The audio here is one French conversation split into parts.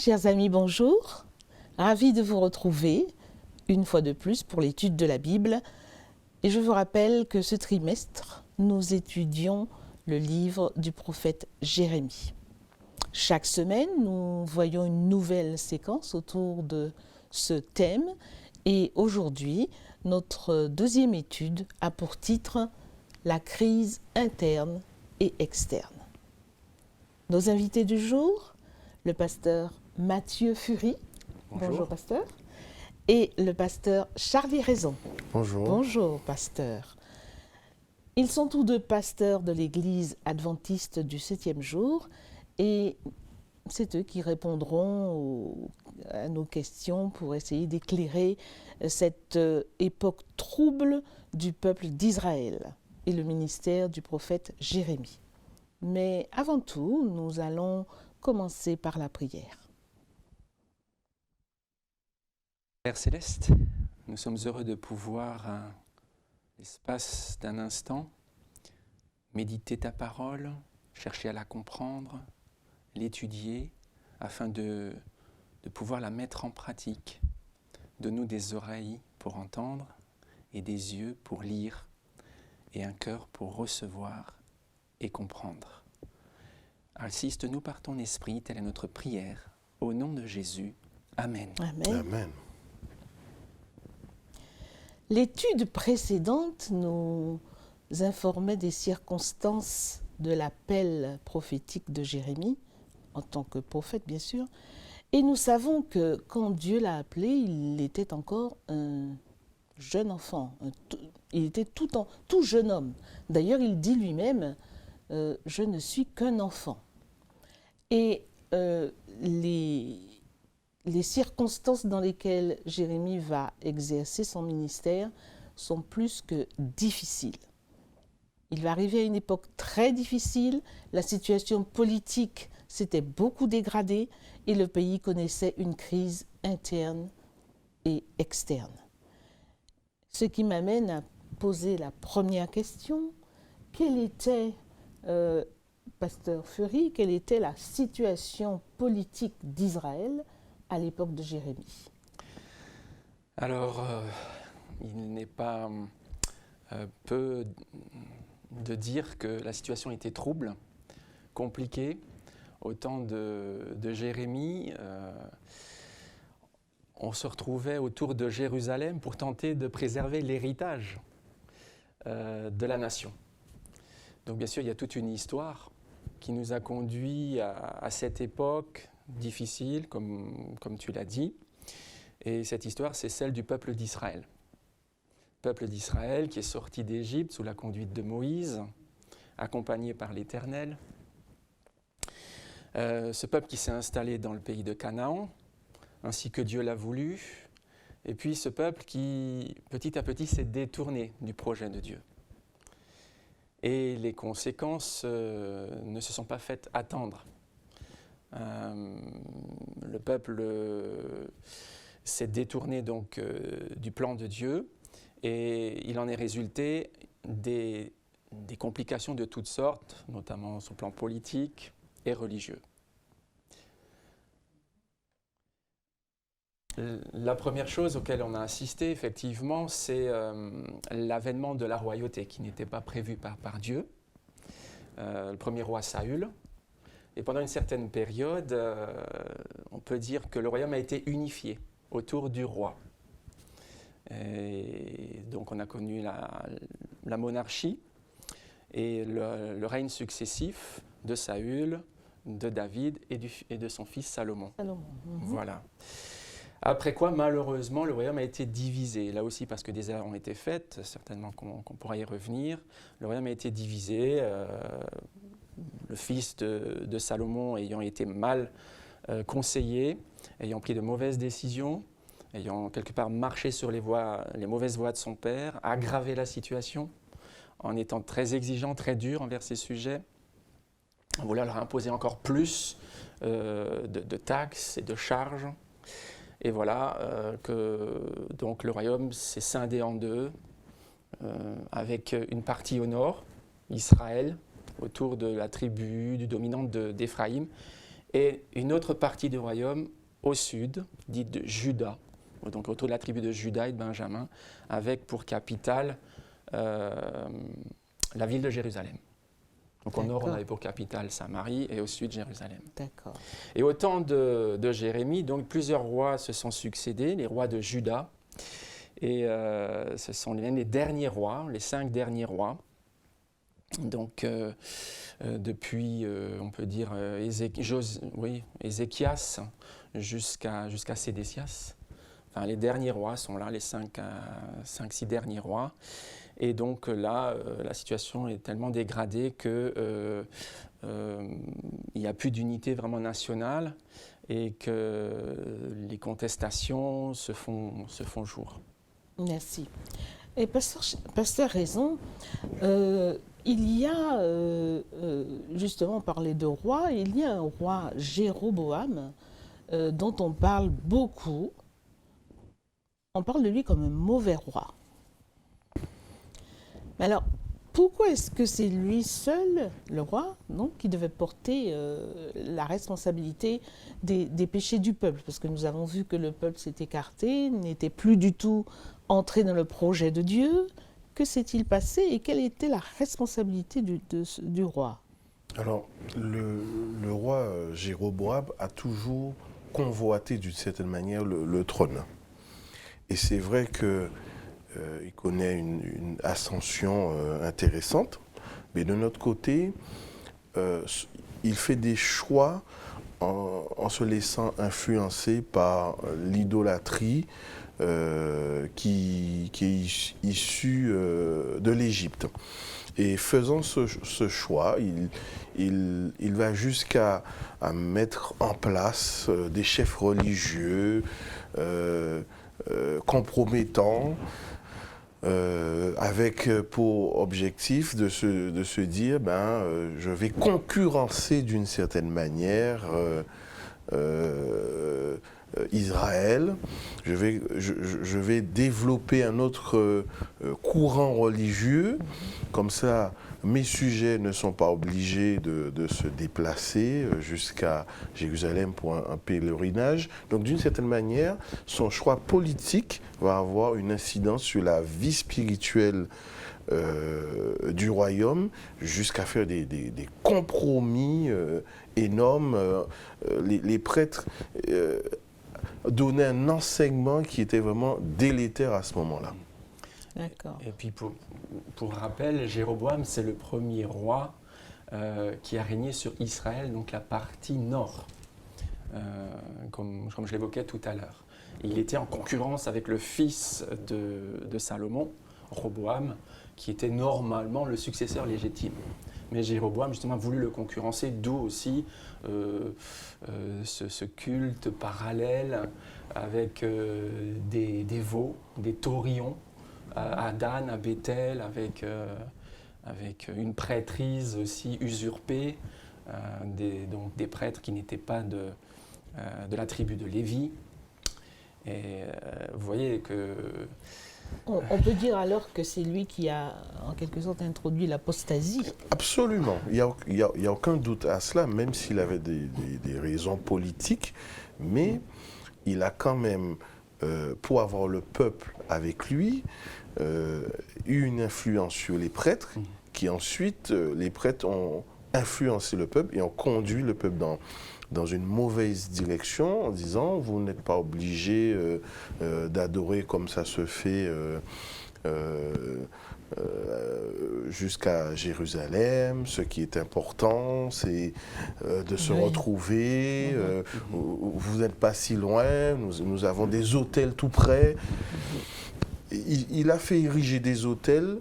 Chers amis, bonjour. Ravi de vous retrouver une fois de plus pour l'étude de la Bible. Et je vous rappelle que ce trimestre, nous étudions le livre du prophète Jérémie. Chaque semaine, nous voyons une nouvelle séquence autour de ce thème. Et aujourd'hui, notre deuxième étude a pour titre « La crise interne et externe ». Nos invités du jour, le pasteur Mathieu Fury. Bonjour pasteur. Et le pasteur Charlie Raison. Bonjour. Bonjour pasteur. Ils sont tous deux pasteurs de l'église adventiste du 7e jour et c'est eux qui répondront à nos questions pour essayer d'éclairer cette époque trouble du peuple d'Israël et le ministère du prophète Jérémie. Mais avant tout, nous allons commencer par la prière. Père Céleste, nous sommes heureux de pouvoir, à l'espace d'un instant, méditer ta parole, chercher à la comprendre, l'étudier, afin de pouvoir la mettre en pratique. Donne-nous des oreilles pour entendre et des yeux pour lire et un cœur pour recevoir et comprendre. Assiste-nous par ton esprit, telle est notre prière. Au nom de Jésus, Amen. Amen. Amen. L'étude précédente nous informait des circonstances de l'appel prophétique de Jérémie, en tant que prophète bien sûr, et nous savons que quand Dieu l'a appelé, il était encore un jeune enfant, il était tout jeune homme. D'ailleurs, il dit lui-même « Je ne suis qu'un enfant ». Et les circonstances dans lesquelles Jérémie va exercer son ministère sont plus que difficiles. Il va arriver à une époque très difficile, la situation politique s'était beaucoup dégradée et le pays connaissait une crise interne et externe. Ce qui m'amène à poser la première question. Quelle était, pasteur Fury, quelle était la situation politique d'Israël à l'époque de Jérémie? Alors, il n'est pas peu de dire que la situation était trouble, compliquée. Au temps de Jérémie, on se retrouvait autour de Jérusalem pour tenter de préserver l'héritage de la nation. Donc bien sûr, il y a toute une histoire qui nous a conduits à cette époque difficile, comme tu l'as dit. Et cette histoire, c'est celle du peuple d'Israël. Le peuple d'Israël qui est sorti d'Égypte sous la conduite de Moïse, accompagné par l'Éternel. Ce peuple qui s'est installé dans le pays de Canaan, ainsi que Dieu l'a voulu. Et puis ce peuple qui, petit à petit, s'est détourné du projet de Dieu. Et les conséquences ne se sont pas faites attendre. Le peuple s'est détourné donc du plan de Dieu et il en est résulté des complications de toutes sortes, notamment sur le plan politique et religieux. La première chose auquel on a assisté, effectivement, c'est l'avènement de la royauté qui n'était pas prévue par Dieu. Le premier roi Saül. Et pendant une certaine période, on peut dire que le royaume a été unifié autour du roi. Et donc on a connu la monarchie et le règne successif de Saül, de David et de son fils Salomon. Voilà. Après quoi, malheureusement, le royaume a été divisé. Là aussi, parce que des erreurs ont été faites, certainement qu'on pourra y revenir. Le royaume a été divisé. Le fils de Salomon ayant été mal conseillé, ayant pris de mauvaises décisions, ayant quelque part marché sur les mauvaises voies de son père, aggravé la situation en étant très exigeant, très dur envers ces sujets, en voulant leur imposer encore plus de taxes et de charges. Et voilà que donc le royaume s'est scindé en deux, avec une partie au nord, Israël, autour de la tribu du dominant d'Éphraïm, et une autre partie du royaume au sud, dite de Juda, donc autour de la tribu de Juda et de Benjamin, avec pour capitale la ville de Jérusalem. Donc au nord, on avait pour capitale Samarie et au sud, Jérusalem. D'accord. Et au temps de Jérémie, donc plusieurs rois se sont succédés, les rois de Juda. Et ce sont les derniers rois, les 5 derniers rois. Donc depuis, on peut dire, Ézéchias jusqu'à Sédécias. Enfin, les derniers rois sont là, les 5-6 derniers rois. Et donc là, la situation est tellement dégradée qu'il n'y a plus d'unité vraiment nationale et que les contestations se font jour. Merci. Et Pasteur Raison, il y a, justement, on parlait de roi, il y a un roi Jéroboam dont on parle beaucoup. On parle de lui comme un mauvais roi. Mais alors, pourquoi est-ce que c'est lui seul, le roi, donc, qui devait porter la responsabilité des péchés du peuple? Parce que nous avons vu que le peuple s'est écarté, n'était plus du tout entré dans le projet de Dieu. Que s'est-il passé et quelle était la responsabilité du roi? Alors, le roi Jéroboam a toujours convoité d'une certaine manière le trône. Et c'est vrai que il connaît une ascension intéressante, mais de notre côté, il fait des choix en se laissant influencer par l'idolâtrie qui est issue de l'Égypte. Et faisant ce choix, il va jusqu'à mettre en place des chefs religieux compromettants, avec pour objectif de se dire, je vais concurrencer d'une certaine manière Israël, je vais développer un autre courant religieux, comme ça mes sujets ne sont pas obligés de se déplacer jusqu'à Jérusalem pour un pèlerinage. Donc d'une certaine manière, son choix politique va avoir une incidence sur la vie spirituelle du royaume, jusqu'à faire des compromis énormes. Les prêtres donnaient un enseignement qui était vraiment délétère à ce moment-là. D'accord. Et puis pour rappel, Jéroboam, c'est le premier roi qui a régné sur Israël, donc la partie nord, comme je l'évoquais tout à l'heure. Il était en concurrence avec le fils de Salomon, Roboam, qui était normalement le successeur légitime. Mais Jéroboam, justement, a voulu le concurrencer, d'où aussi ce culte parallèle avec des veaux, des taurillons, à Dan, à Bethel, avec une prêtrise aussi usurpée, donc des prêtres qui n'étaient pas de la tribu de Lévi. Et vous voyez que... On peut dire alors que c'est lui qui a en quelque sorte introduit l'apostasie. Absolument, il n'y a aucun doute à cela, même s'il avait des raisons politiques, mais il a quand même, pour avoir le peuple avec lui, eu une influence sur les prêtres, qui ensuite, les prêtres ont influencé le peuple et ont conduit le peuple dans une mauvaise direction en disant vous n'êtes pas obligé d'adorer comme ça se fait jusqu'à Jérusalem. Ce qui est important, c'est de se retrouver. Vous n'êtes pas si loin, nous avons des hôtels tout près. Il a fait ériger des hôtels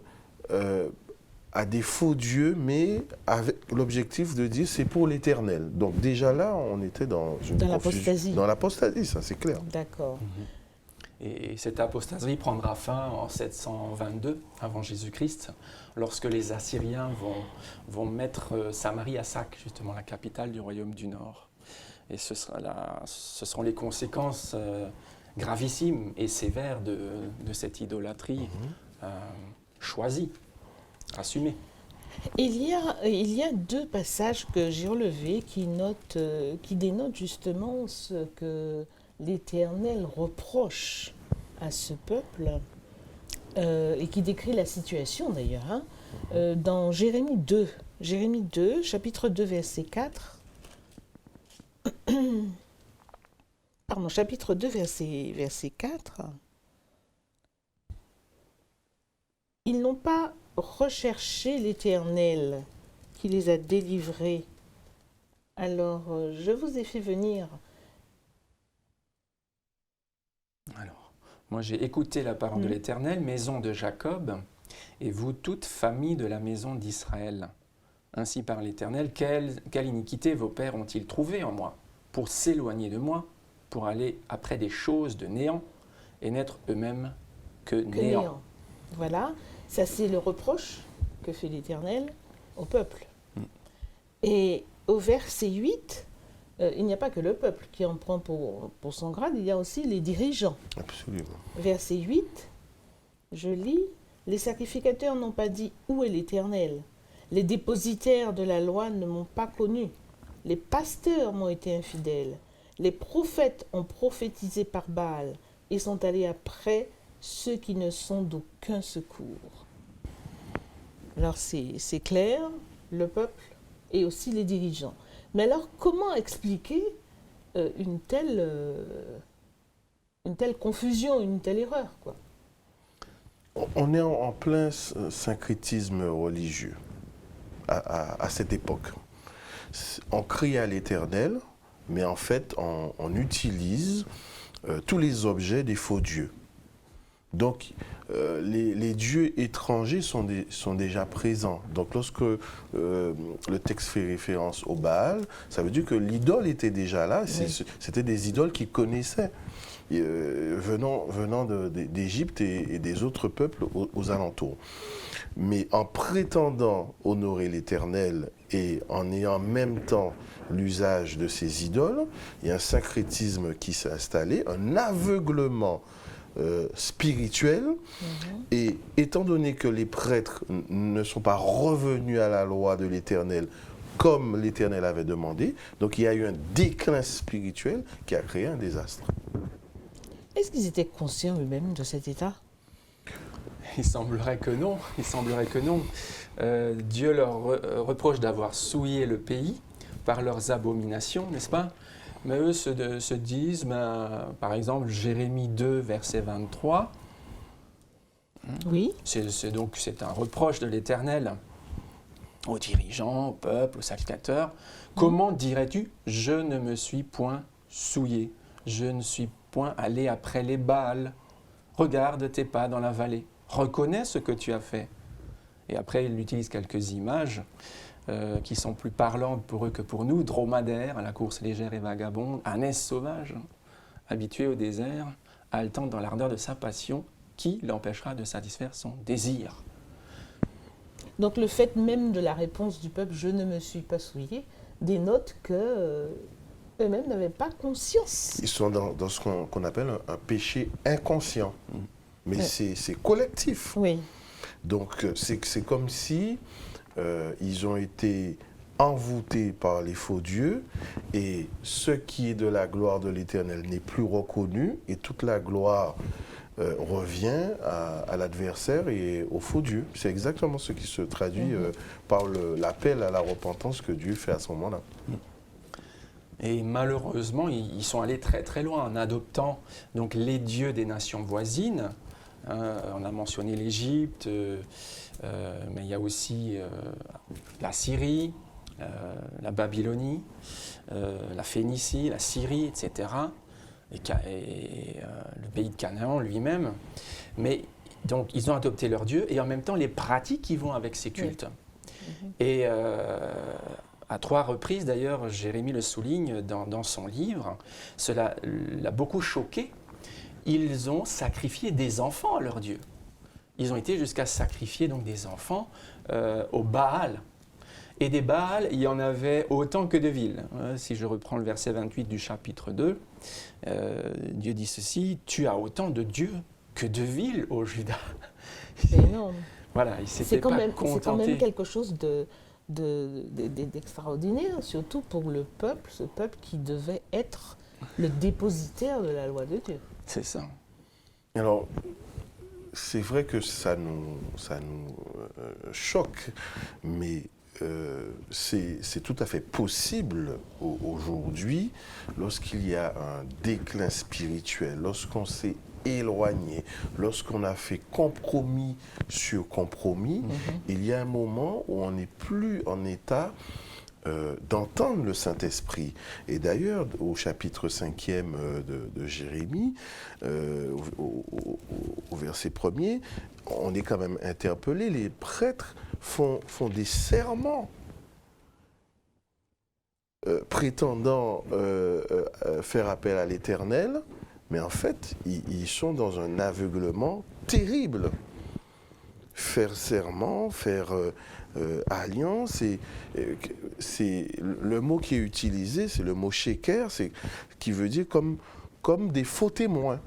à des faux dieux, mais avec l'objectif de dire c'est pour l'éternel. Donc déjà là, on était dans une l'apostasie. Dans l'apostasie, ça c'est clair. D'accord. Et cette apostasie prendra fin en 722 avant Jésus-Christ, lorsque les Assyriens vont mettre Samarie à sac, justement la capitale du royaume du Nord. Et ce seront les conséquences gravissimes et sévères de cette idolâtrie choisie, assumée. Il y a deux passages que j'ai relevés qui dénotent justement ce que l'Éternel reproche à ce peuple et qui décrit la situation d'ailleurs. Dans Jérémie 2, chapitre 2, verset 4. Pardon, chapitre 2, verset 4. Ils n'ont pas recherché l'Éternel qui les a délivrés. Alors, je vous ai fait venir. Alors, moi j'ai écouté la parole de l'Éternel, maison de Jacob, et vous toute famille de la maison d'Israël. Ainsi parle l'Éternel, quelle iniquité vos pères ont-ils trouvé en moi, pour s'éloigner de moi, pour aller après des choses de néant, et n'être eux-mêmes que néant. Voilà, ça c'est le reproche que fait l'Éternel au peuple. Et au verset 8, il n'y a pas que le peuple qui en prend pour son grade, il y a aussi les dirigeants. Absolument. Verset 8, je lis, « Les sacrificateurs n'ont pas dit où est l'Éternel. Les dépositaires de la loi ne m'ont pas connu. Les pasteurs m'ont été infidèles. Les prophètes ont prophétisé par Baal et sont allés après ceux qui ne sont d'aucun secours. » Alors c'est clair, le peuple et aussi les dirigeants. Mais alors comment expliquer une telle confusion, une telle erreur, quoi? On est en plein syncrétisme religieux à cette époque. On crie à l'Éternel, mais en fait, on utilise tous les objets des faux dieux. Donc, les dieux étrangers sont déjà présents. Donc, lorsque le texte fait référence au Baal, ça veut dire que l'idole était déjà là. Oui. C'était des idoles qu'ils connaissaient, venant d'Égypte et des autres peuples aux alentours. Mais en prétendant honorer l'Éternel et en ayant en même temps l'usage de ces idoles, il y a un syncrétisme qui s'est installé, un aveuglement spirituel. Et étant donné que les prêtres ne sont pas revenus à la loi de l'Éternel comme l'Éternel avait demandé, donc il y a eu un déclin spirituel qui a créé un désastre. Est-ce qu'ils étaient conscients eux-mêmes de cet état? Il semblerait que non. Dieu leur reproche d'avoir souillé le pays par leurs abominations, n'est-ce pas? Mais eux se disent, par exemple, Jérémie 2, verset 23. Oui. C'est un reproche de l'Éternel aux dirigeants, au peuple, aux sacrificateurs. Comment dirais-tu, je ne me suis point souillé, je ne suis point allé après les Baals. Regarde tes pas dans la vallée, reconnais ce que tu as fait. Et après, il utilise quelques images qui sont plus parlantes pour eux que pour nous. Dromadaire, à la course légère et vagabonde, ânesse sauvage, habitué au désert, haletant dans l'ardeur de sa passion, qui l'empêchera de satisfaire son désir. Donc le fait même de la réponse du peuple « je ne me suis pas souillé » dénote que eux-mêmes n'avaient pas conscience. Ils sont dans ce qu'on appelle un péché inconscient. Mais oui. C'est collectif. Oui. Donc c'est comme si ils ont été envoûtés par les faux dieux et ce qui est de la gloire de l'Éternel n'est plus reconnu et toute la gloire revient à l'adversaire et aux faux dieux. C'est exactement ce qui se traduit par l'appel à la repentance que Dieu fait à ce moment-là. Et malheureusement, ils sont allés très très loin en adoptant donc, les dieux des nations voisines. On a mentionné l'Égypte, mais il y a aussi la Syrie, la Babylonie, la Phénicie, la Syrie, etc. Et le pays de Canaan lui-même. Mais donc, ils ont adopté leurs dieux et en même temps les pratiques qui vont avec ces cultes. Oui. Et à 3 reprises, d'ailleurs, Jérémie le souligne dans son livre, cela l'a beaucoup choqué. Ils ont sacrifié des enfants à leurs dieux. Ils ont été jusqu'à sacrifier donc, des enfants au Baal. Et des Baals, il y en avait autant que de villes. Si je reprends le verset 28 du chapitre 2, Dieu dit ceci, « Tu as autant de dieux que de villes, ô Juda. » C'est énorme. Voilà, il s'était pas contenté. C'est quand même quelque chose d'extraordinaire, surtout pour le peuple, ce peuple qui devait être le dépositaire de la loi de Dieu. C'est ça. Alors, c'est vrai que ça nous choque, mais c'est tout à fait possible aujourd'hui, lorsqu'il y a un déclin spirituel, lorsqu'on s'est éloigné, lorsqu'on a fait compromis sur compromis, il y a un moment où on n'est plus en état d'entendre le Saint-Esprit. Et d'ailleurs, au chapitre 5e de Jérémie, au verset 1er, on est quand même interpellé, les prêtres font des serments prétendant faire appel à l'Éternel, mais en fait, ils sont dans un aveuglement terrible. Faire serment, faire alliance, c'est le mot qui est utilisé, c'est le mot sheker, qui veut dire comme des faux témoins.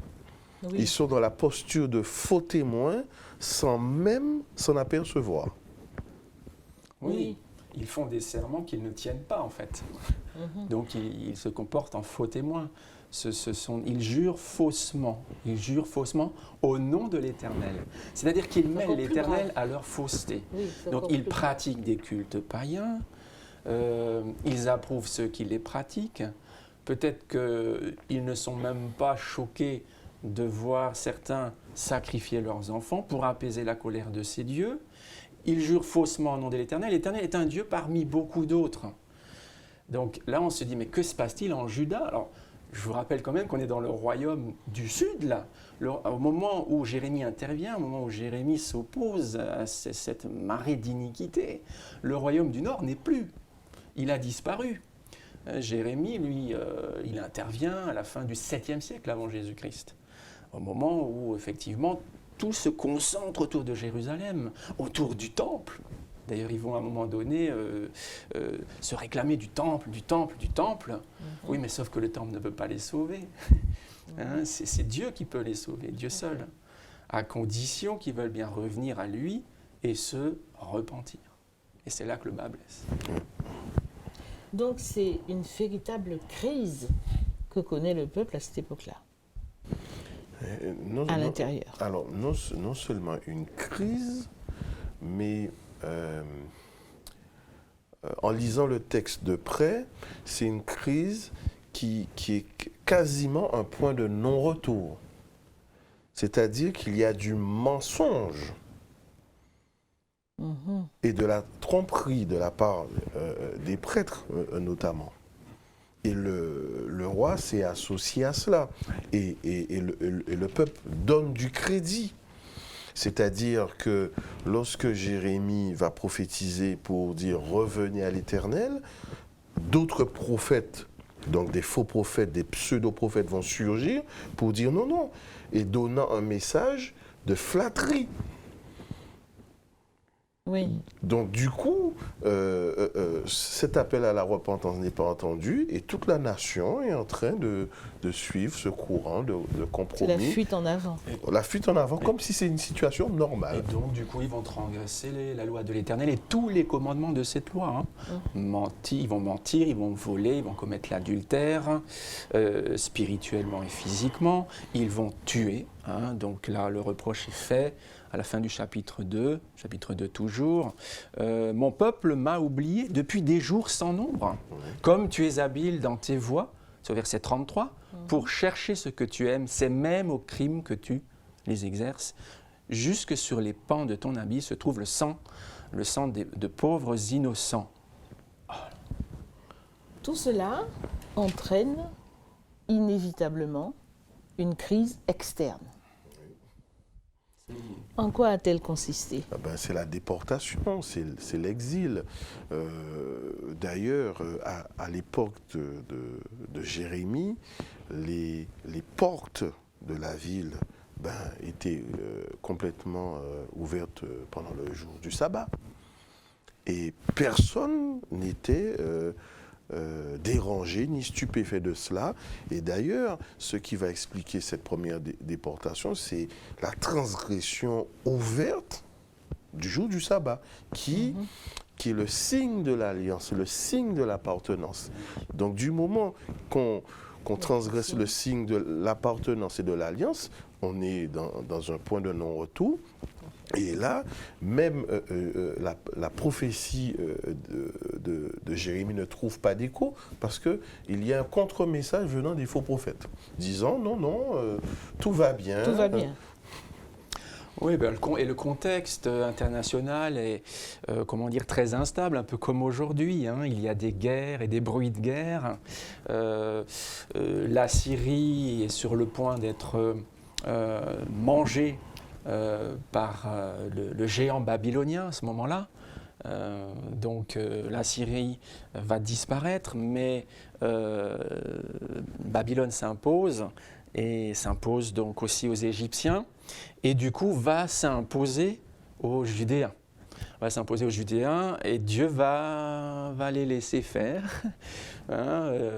Oui. Ils sont dans la posture de faux témoins sans même s'en apercevoir. Oui, ils font des serments qu'ils ne tiennent pas en fait. Donc ils se comportent en faux témoins. Ils jurent faussement au nom de l'Éternel. C'est-à-dire qu'ils mêlent l'Éternel à leur fausseté. Oui, donc ils pratiquent des cultes païens, ils approuvent ceux qui les pratiquent. Peut-être qu'ils ne sont même pas choqués de voir certains sacrifier leurs enfants pour apaiser la colère de ces dieux. Ils jurent faussement au nom de l'Éternel. L'Éternel est un Dieu parmi beaucoup d'autres. Donc là, on se dit, mais que se passe-t-il en Juda ? Alors, je vous rappelle quand même qu'on est dans le royaume du Sud, là. Au moment où Jérémie intervient, au moment où Jérémie s'oppose à cette marée d'iniquité, le royaume du Nord n'est plus. Il a disparu. Jérémie, lui, il intervient à la fin du 7e siècle avant Jésus-Christ, au moment où, effectivement, tout se concentre autour de Jérusalem, autour du temple. D'ailleurs, ils vont à un moment donné se réclamer du temple. Oui, mais sauf que le temple ne peut pas les sauver. Hein, c'est Dieu qui peut les sauver, Dieu seul, à condition qu'ils veulent bien revenir à lui et se repentir. Et c'est là que le bas blesse. Donc c'est une véritable crise que connaît le peuple à cette époque-là. À l'intérieur. Alors, non seulement une crise, mais en lisant le texte de près, c'est une crise qui est quasiment un point de non-retour. C'est-à-dire qu'il y a du mensonge et de la tromperie de la part des prêtres notamment. Et le roi s'est associé à cela. Et le peuple donne du crédit. C'est-à-dire que lorsque Jérémie va prophétiser pour dire « revenez à l'Éternel », d'autres prophètes, donc des faux prophètes, des pseudo-prophètes vont surgir pour dire « non, non », et donnant un message de flatterie. Oui. Donc du coup, cet appel à la repentance n'est pas entendu et toute la nation est en train de suivre ce courant de compromis. C'est la fuite en avant. La fuite en avant, comme si c'est une situation normale. Et donc du coup, ils vont transgresser la loi de l'Éternel et tous les commandements de cette loi. Ils vont mentir, ils vont voler, ils vont commettre l'adultère, spirituellement et physiquement. Ils vont tuer. Donc là, le reproche est fait. À la fin du chapitre 2 toujours, « Mon peuple m'a oublié depuis des jours sans nombre. Comme tu es habile dans tes voies, c'est au verset 33, pour chercher ce que tu aimes, c'est même au crime que tu les exerces. Jusque sur les pans de ton habit se trouve le sang de pauvres innocents. » Tout cela entraîne inévitablement une crise externe. En quoi a-t-elle consisté ? C'est la déportation, c'est l'exil. D'ailleurs, à l'époque de Jérémie, les portes de la ville étaient complètement ouvertes pendant le jour du sabbat. Et personne n'était dérangé ni stupéfait de cela. Et d'ailleurs, ce qui va expliquer cette première déportation, c'est la transgression ouverte du jour du sabbat, qui est le signe de l'alliance, le signe de l'appartenance. Donc du moment qu'on transgresse le signe de l'appartenance et de l'alliance, on est dans un point de non-retour. Et là, même la prophétie de Jérémie ne trouve pas d'écho parce qu'il y a un contre-message venant des faux prophètes, disant non, tout va bien. Tout va bien. Oui, ben, et le contexte international est, très instable, un peu comme aujourd'hui. Hein. Il y a des guerres et des bruits de guerre. La Syrie est sur le point d'être mangée par le géant babylonien à ce moment-là. La Syrie va disparaître, mais Babylone s'impose et s'impose donc aussi aux Égyptiens et du coup va s'imposer aux Judéens. Et Dieu va les laisser faire,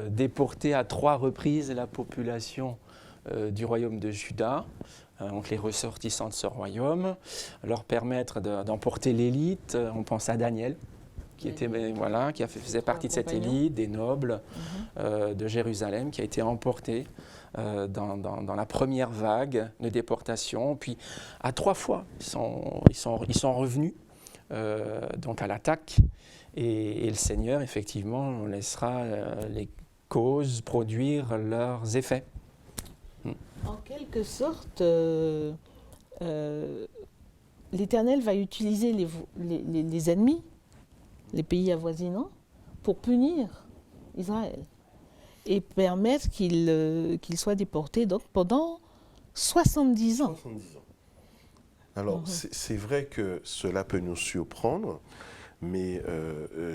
déporter à 3 reprises la population du royaume de Juda, donc les ressortissants de ce royaume, leur permettre d'emporter l'élite. On pense à Daniel, qui faisait partie de cette élite, des nobles de Jérusalem, qui a été emporté dans la première vague de déportation. Puis à 3 fois, ils sont revenus donc à l'attaque. Et le Seigneur, effectivement, laissera les causes produire leurs effets. En quelque sorte, l'Éternel va utiliser les ennemis, les pays avoisinants, pour punir Israël et permettre qu'il soit déporté donc, pendant 70 ans. 70 ans. Alors, c'est vrai que cela peut nous surprendre, mais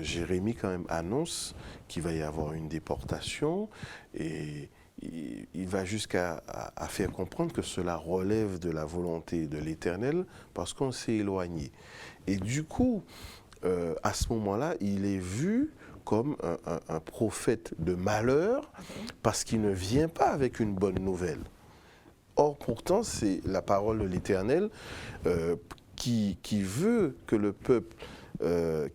Jérémie quand même annonce qu'il va y avoir une déportation et il va jusqu'à faire comprendre que cela relève de la volonté de l'Éternel parce qu'on s'est éloigné. Et du coup, à ce moment-là, il est vu comme un prophète de malheur parce qu'il ne vient pas avec une bonne nouvelle. Or, pourtant, c'est la parole de l'Éternel qui veut que le peuple,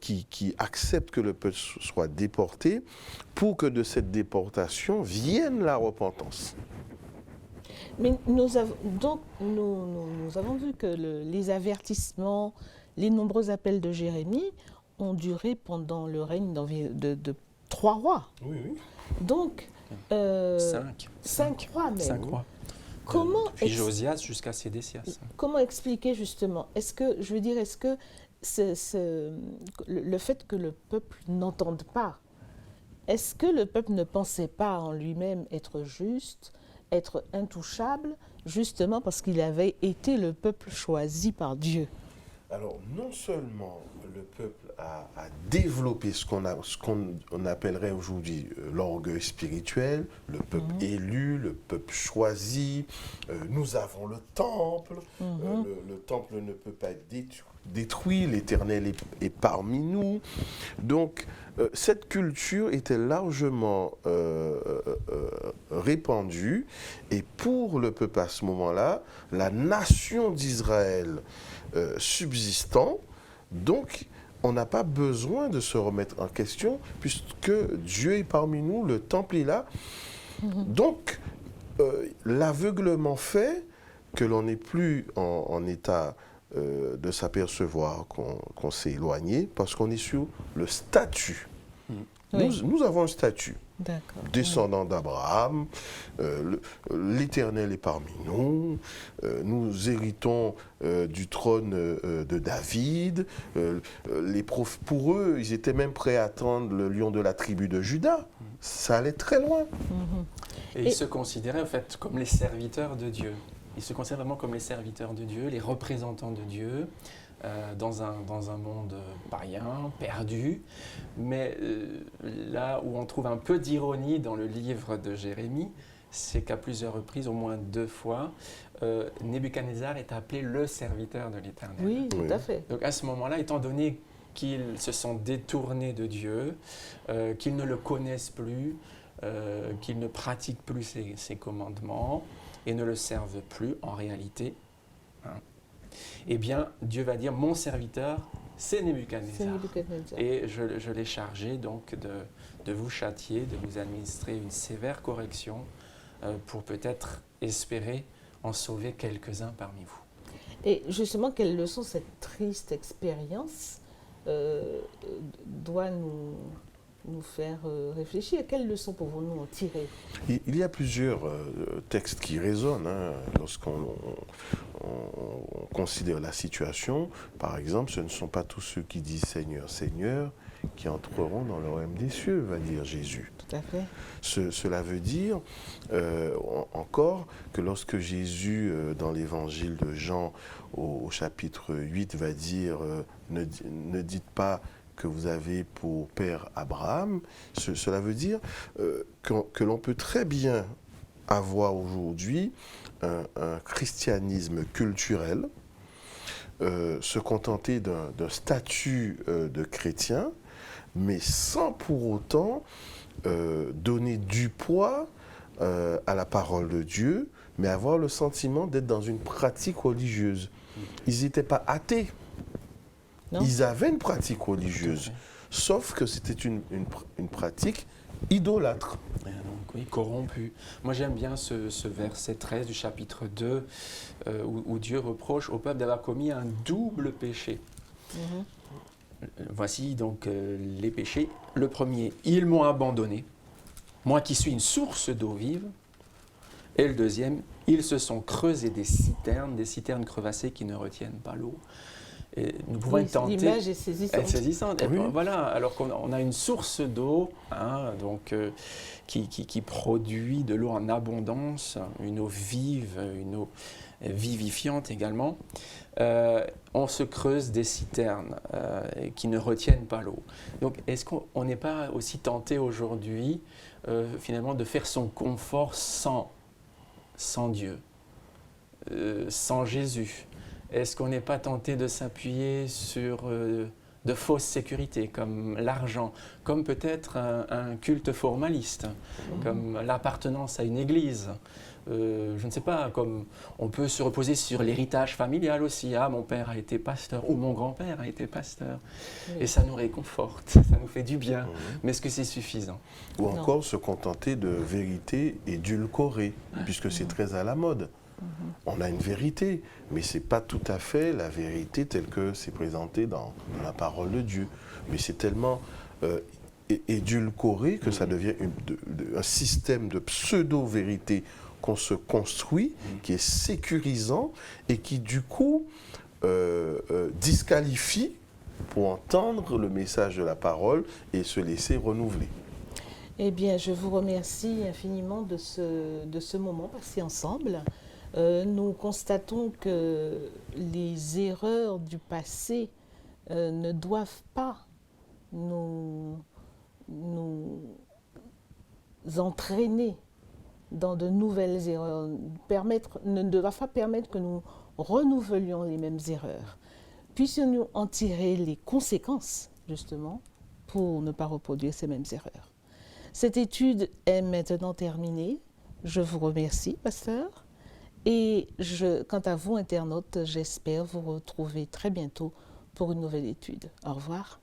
qui accepte que le peuple soit déporté pour que de cette déportation vienne la repentance. Mais nous avons vu que les avertissements, les nombreux appels de Jérémie ont duré pendant le règne de 3 rois. Oui. Donc, 5 rois même. 5 rois. Puis Josias jusqu'à Sédécias. Comment expliquer justement? Est-ce que le fait que le peuple n'entende pas, est-ce que le peuple ne pensait pas en lui-même être juste, être intouchable, justement parce qu'il avait été le peuple choisi par Dieu? Alors, non seulement le peuple a développé ce qu'on appellerait aujourd'hui l'orgueil spirituel, le peuple élu, le peuple choisi, nous avons le temple, le temple ne peut pas être détruit, l'Éternel est parmi nous. Donc, cette culture était largement répandue et pour le peuple à ce moment-là, la nation d'Israël subsistant, donc on n'a pas besoin de se remettre en question puisque Dieu est parmi nous, le temple est là. Donc l'aveuglement fait que l'on n'est plus en état de s'apercevoir qu'on s'est éloigné parce qu'on est sur le statut. Oui. Nous avons un statut. D'accord. Descendant d'Abraham, l'Éternel est parmi nous, nous héritons du trône de David. Pour eux, ils étaient même prêts à attendre le lion de la tribu de Juda. Ça allait très loin. Et ils se considéraient en fait comme les serviteurs de Dieu. Ils se considèrent vraiment comme les serviteurs de Dieu, les représentants de Dieu. Dans un monde païen, perdu. Mais là où on trouve un peu d'ironie dans le livre de Jérémie, c'est qu'à plusieurs reprises, au moins 2 fois, Nebuchadnezzar est appelé le serviteur de l'Éternel. Oui, tout à fait. Donc à ce moment-là, étant donné qu'ils se sont détournés de Dieu, qu'ils ne le connaissent plus, qu'ils ne pratiquent plus ses commandements et ne le servent plus en réalité, eh bien, Dieu va dire, mon serviteur, c'est C'est Nebuchadnezzar. Nebuchadnezzar. Et je l'ai chargé donc de vous châtier, de vous administrer une sévère correction pour peut-être espérer en sauver quelques-uns parmi vous. Et justement, quelle leçon cette triste expérience doit nous faire réfléchir? Quelle leçon pouvons-nous en tirer? Il y a plusieurs textes qui résonnent lorsqu'on on considère la situation. Par exemple, ce ne sont pas tous ceux qui disent Seigneur, Seigneur qui entreront dans le royaume des cieux, va dire Jésus. Tout à fait. Cela veut dire encore que lorsque Jésus, dans l'évangile de Jean, au chapitre 8, va dire ne dites pas que vous avez pour père Abraham, cela veut dire que l'on peut très bien avoir aujourd'hui un christianisme culturel, se contenter d'un statut de chrétien, mais sans pour autant donner du poids à la parole de Dieu, mais avoir le sentiment d'être dans une pratique religieuse. Ils n'étaient pas athées. Non. Ils avaient une pratique religieuse, sauf que c'était une pratique idolâtre. Et donc, oui, corrompu. Moi, j'aime bien ce verset 13 du chapitre 2, où Dieu reproche au peuple d'avoir commis un double péché. Voici donc les péchés. Le premier, ils m'ont abandonné, moi qui suis une source d'eau vive. Et le deuxième, ils se sont creusés des citernes crevassées qui ne retiennent pas l'eau. Et nous pouvons être tentés. L'image est saisissante. Saisissante. Oui. Voilà, alors qu'on a une source d'eau qui produit de l'eau en abondance, une eau vive, une eau vivifiante également. On se creuse des citernes qui ne retiennent pas l'eau. Donc, est-ce qu'on n'est pas aussi tenté aujourd'hui, finalement, de faire son confort sans Dieu, sans Jésus? Est-ce qu'on n'est pas tenté de s'appuyer sur de fausses sécurités, comme l'argent, comme peut-être un culte formaliste, comme l'appartenance à une église? Je ne sais pas, comme on peut se reposer sur l'héritage familial aussi. Ah, mon père a été pasteur, ou mon grand-père a été pasteur. Oui. Et ça nous réconforte, ça nous fait du bien. Mais est-ce que c'est suffisant? Ou encore se contenter de vérités édulcorées, puisque c'est très à la mode. On a une vérité, mais ce n'est pas tout à fait la vérité telle que c'est présenté dans la parole de Dieu. Mais c'est tellement édulcoré que ça devient un système de pseudo-vérité qu'on se construit, qui est sécurisant et qui du coup disqualifie pour entendre le message de la parole et se laisser renouveler. Eh bien, je vous remercie infiniment de ce moment passé ensemble. Nous constatons que les erreurs du passé ne doivent pas nous entraîner dans de nouvelles erreurs, ne doivent pas permettre que nous renouvelions les mêmes erreurs. Puissions-nous en tirer les conséquences, justement, pour ne pas reproduire ces mêmes erreurs. Cette étude est maintenant terminée. Je vous remercie, pasteur. Et quant à vous, internautes, j'espère vous retrouver très bientôt pour une nouvelle étude. Au revoir.